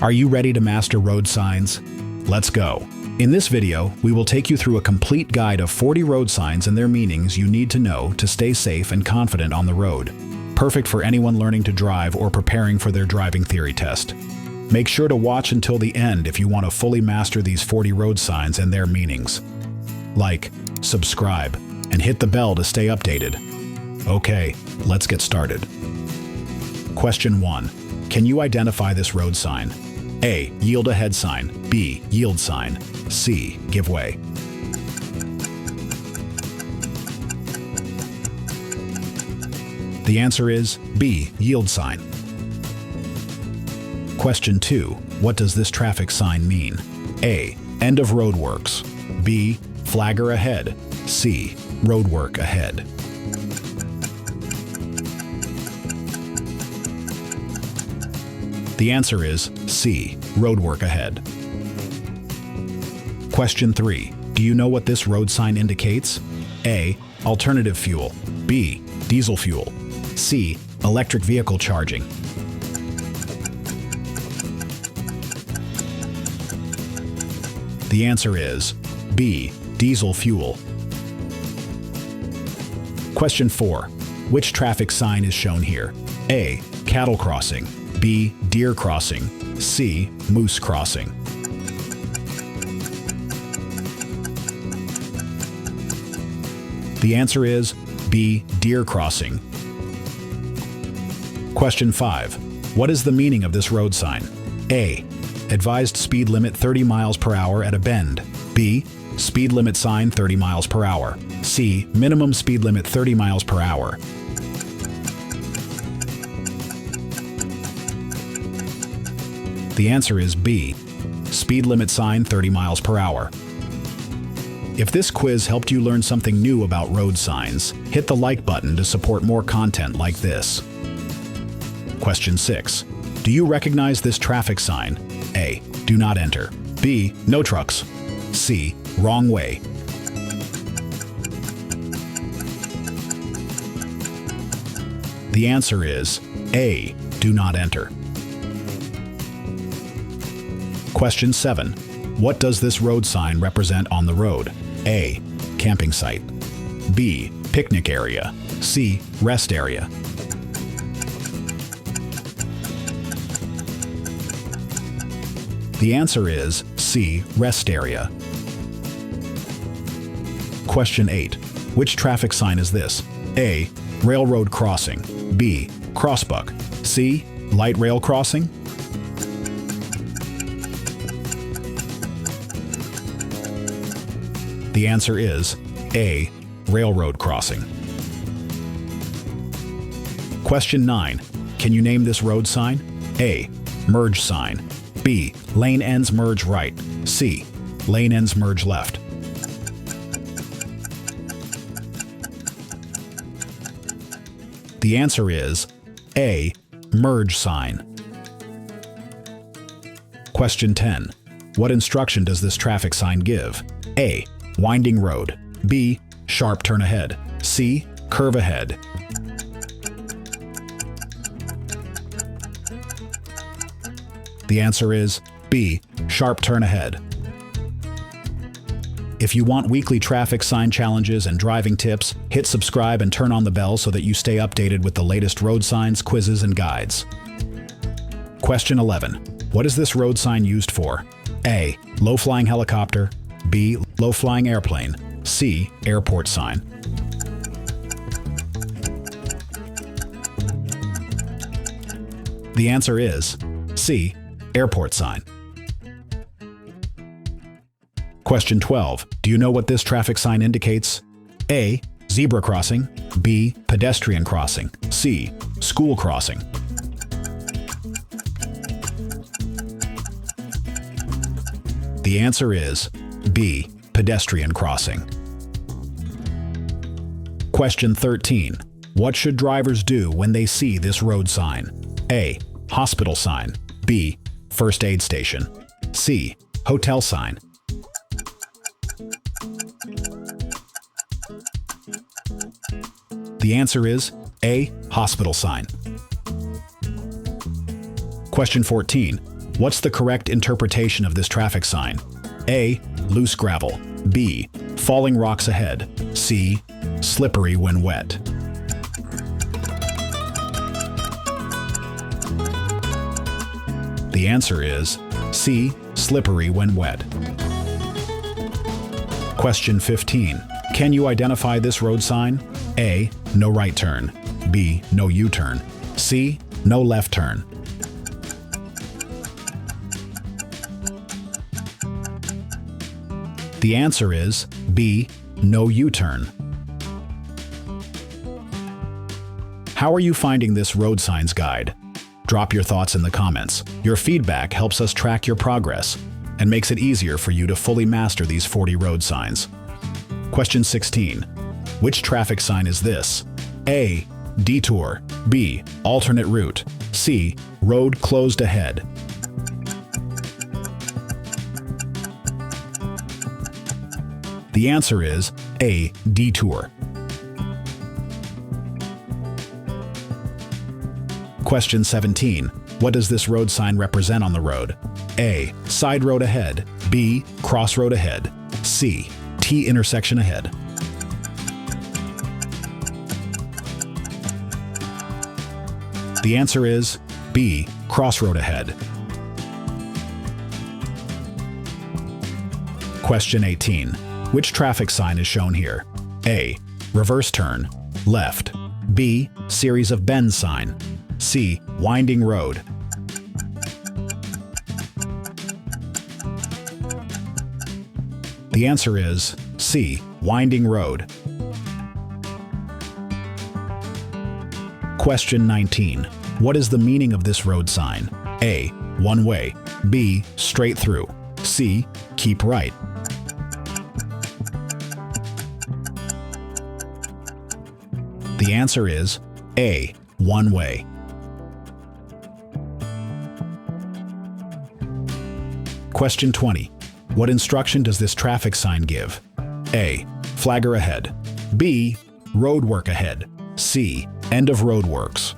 Are you ready to master road signs? Let's go. In this video, we will take you through a complete guide of 40 road signs and their meanings you need to know to stay safe and confident on the road. Perfect for anyone learning to drive or preparing for their driving theory test. Make sure to watch until the end if you want to fully master these 40 road signs and their meanings. Like, subscribe, and hit the bell to stay updated. Okay, let's get started. Question 1. Can you identify this road sign? A. Yield ahead sign. B. Yield sign. C. Give way. The answer is B. Yield sign. Question 2. What does this traffic sign mean? A. End of roadworks. B. Flagger ahead. C. Roadwork ahead. The answer is C. Roadwork ahead. Question 3. Do you know what this road sign indicates? A. Alternative fuel. B. Diesel fuel. C. Electric vehicle charging. The answer is B. Diesel fuel. Question 4. Which traffic sign is shown here? A. Cattle crossing. B. Deer crossing. C. Moose crossing. The answer is B. Deer crossing. Question 5. What is the meaning of this road sign? A. Advised speed limit 30 miles per hour at a bend. B. Speed limit sign 30 miles per hour. C. Minimum speed limit 30 miles per hour. The answer is B. Speed limit sign 30 miles per hour. If this quiz helped you learn something new about road signs, hit the like button to support more content like this. Question 6. Do you recognize this traffic sign? A. Do not enter. B. No trucks. C. Wrong way. The answer is A. Do not enter. Question 7. What does this road sign represent on the road? A. Camping site. B. Picnic area. C. Rest area. The answer is C. Rest area. Question 8. Which traffic sign is this? A. Railroad crossing. B. Crossbuck. C. Light rail crossing. The answer is A. Railroad crossing. Question 9. Can you name this road sign? A. Merge sign. B. Lane ends merge right. C. Lane ends merge left. The answer is A. Merge sign. Question 10. What instruction does this traffic sign give? A. Winding road. B. Sharp turn ahead. C. Curve ahead. The answer is B. Sharp turn ahead. If you want weekly traffic sign challenges and driving tips, hit subscribe and turn on the bell so that you stay updated with the latest road signs, quizzes, and guides. Question 11. What is this road sign used for? A. Low-flying helicopter. B. Low-flying airplane. C. Airport sign. The answer is C. Airport sign. Question 12. Do you know what this traffic sign indicates? A. Zebra crossing. B. Pedestrian crossing. C. School crossing. The answer is B. Pedestrian crossing. Question 13. What should drivers do when they see this road sign? A. Hospital sign. B. First aid station. C. Hotel sign. The answer is A. Hospital sign. Question 14. What's the correct interpretation of this traffic sign? A. Loose gravel. B. Falling rocks ahead. C. Slippery when wet. The answer is C. Slippery when wet. Question 15. Can you identify this road sign? A. No right turn. B. No U-turn. C. No left turn. The answer is B. No U-turn. How are you finding this road signs guide? Drop your thoughts in the comments. Your feedback helps us track your progress and makes it easier for you to fully master these 40 road signs. Question 16. Which traffic sign is this? A. Detour. B. Alternate route. C. Road closed ahead. The answer is A. Detour. Question 17. What does this road sign represent on the road? A. Side road ahead. B. Crossroad ahead. C. T intersection ahead. The answer is B. Crossroad ahead. Question 18. Which traffic sign is shown here? A. Reverse turn. Left. B. Series of bends sign. C. Winding road. The answer is C. Winding road. Question 19. What is the meaning of this road sign? A. One way. B. Straight through. C. Keep right. The answer is A. One way. Question 20. What instruction does this traffic sign give? A. Flagger ahead. B. Road work ahead. C. End of road works.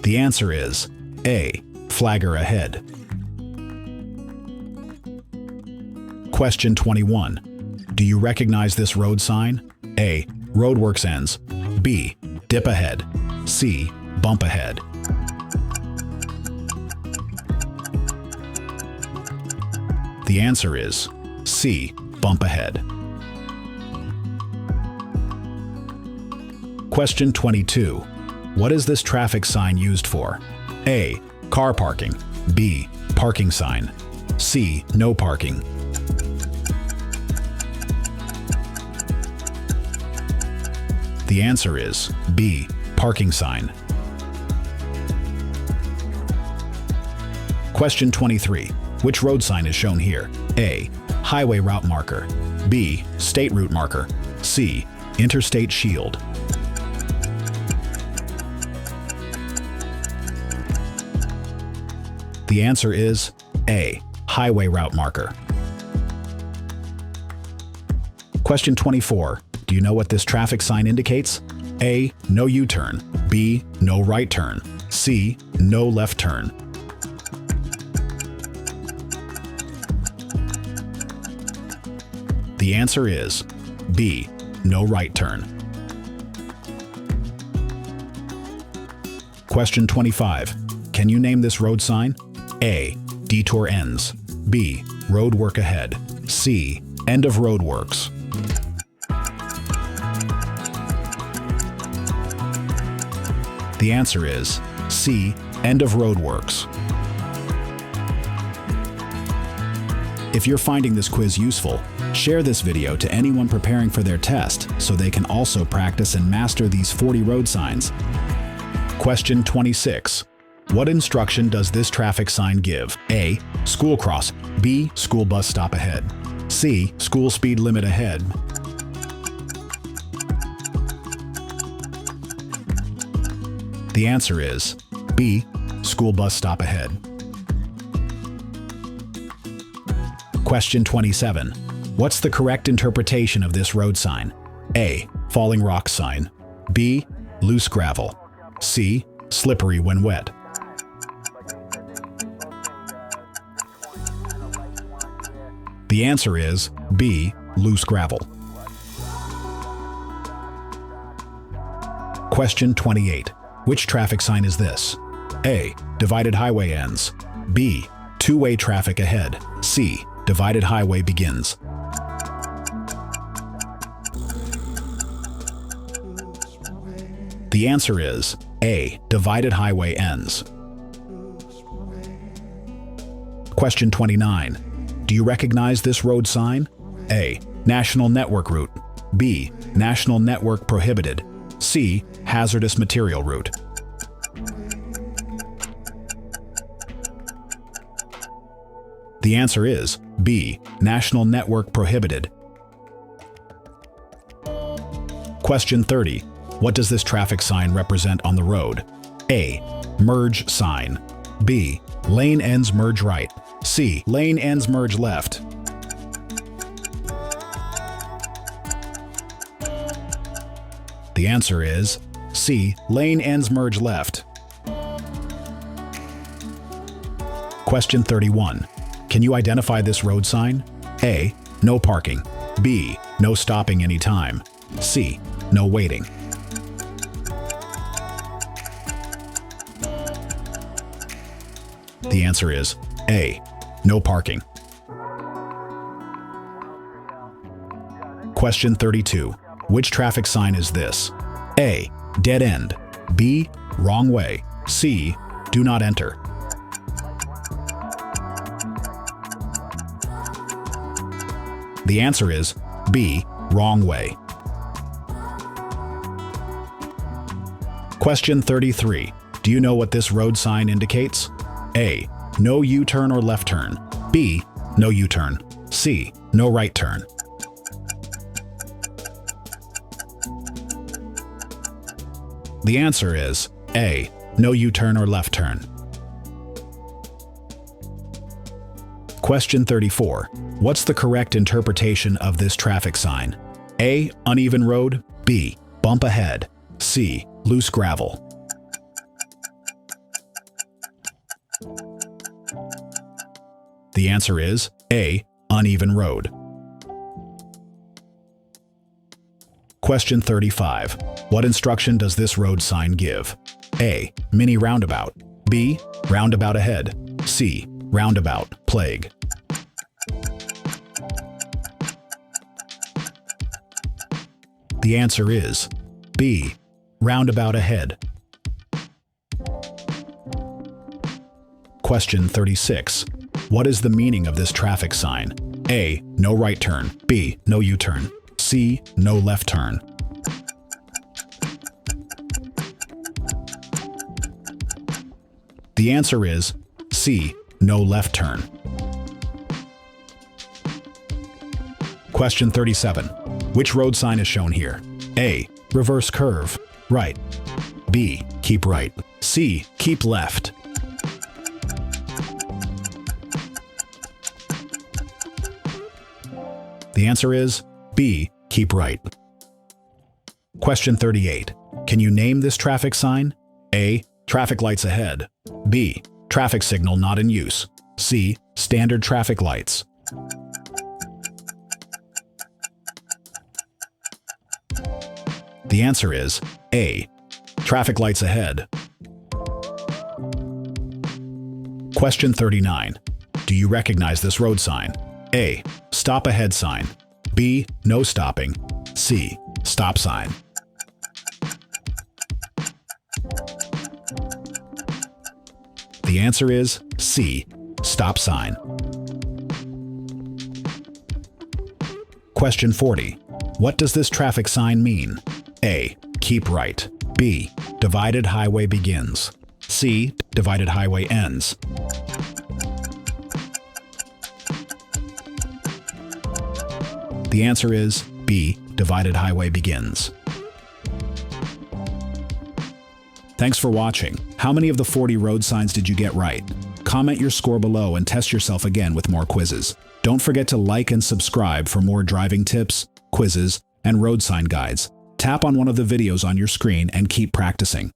The answer is A. Flagger ahead. Question 21. Do you recognize this road sign? A. Roadworks ends. B. Dip ahead. C. Bump ahead. The answer is C. Bump ahead. Question 22. What is this traffic sign used for? A. Car parking. B. Parking sign. C. No parking. The answer is B. Parking sign. Question 23. Which road sign is shown here? A. Highway route marker. B. State route marker. C. Interstate shield. The answer is A. Highway route marker. Question 24. Do you know what this traffic sign indicates? A. No U-turn. B. No right turn. C. No left turn. The answer is B. No right turn. Question 25. Can you name this road sign? A. Detour ends. B. Road work ahead. C. End of road works. The answer is C. End of road works. If you're finding this quiz useful, share this video to anyone preparing for their test so they can also practice and master these 40 road signs. Question 26. What instruction does this traffic sign give? A. School cross. B. School bus stop ahead. C. School speed limit ahead. The answer is B. School bus stop ahead. Question 27. What's the correct interpretation of this road sign? A. Falling rock sign. B. Loose gravel. C. Slippery when wet. The answer is B. Loose gravel. Question 28. Which traffic sign is this? A. Divided highway ends. B. Two-way traffic ahead. C. Divided highway begins. The answer is A. Divided highway ends. Question 29. Do you recognize this road sign? A. National Network Route. B. National Network Prohibited. C. Hazardous Material Route. The answer is B. National Network Prohibited. Question 30. What does this traffic sign represent on the road? A. Merge sign. B. Lane ends merge right. C. Lane ends merge left. The answer is C. Lane ends merge left. Question 31. Can you identify this road sign? A. No parking. B. No stopping anytime. C. No waiting. The answer is A. No parking. Question 32. Which traffic sign is this? A. Dead end. B. Wrong way. C. Do not enter. The answer is B. Wrong way. Question 33. Do you know what this road sign indicates? A. No U-turn or left turn. B. No U-turn. C. No right turn. The answer is A. No U-turn or left turn. Question 34. What's the correct interpretation of this traffic sign? A. Uneven road. B. Bump ahead. C. Loose gravel. The answer is A. Uneven road. Question 35. What instruction does this road sign give? A. Mini roundabout. B. Roundabout ahead. C. Roundabout, plague. The answer is B. Roundabout ahead. Question 36. What is the meaning of this traffic sign? A. No right turn. B. No U-turn. C. No left turn. The answer is C. No left turn. Question 37. Which road sign is shown here? A. Reverse curve, right. B. Keep right. C. Keep left. The answer is B. Keep right. Question 38. Can you name this traffic sign? A. Traffic lights ahead. B. Traffic signal not in use. C. Standard traffic lights. The answer is A. Traffic lights ahead. Question 39. Do you recognize this road sign? A. Stop ahead sign. B. No stopping. C. Stop sign. The answer is C. Stop sign. Question 40. What does this traffic sign mean? A. Keep right. B. Divided highway begins. C. Divided highway ends. The answer is B. Divided highway begins. Thanks for watching. How many of the 40 road signs did you get right? Comment your score below and test yourself again with more quizzes. Don't forget to like and subscribe for more driving tips, quizzes, and road sign guides. Tap on one of the videos on your screen and keep practicing.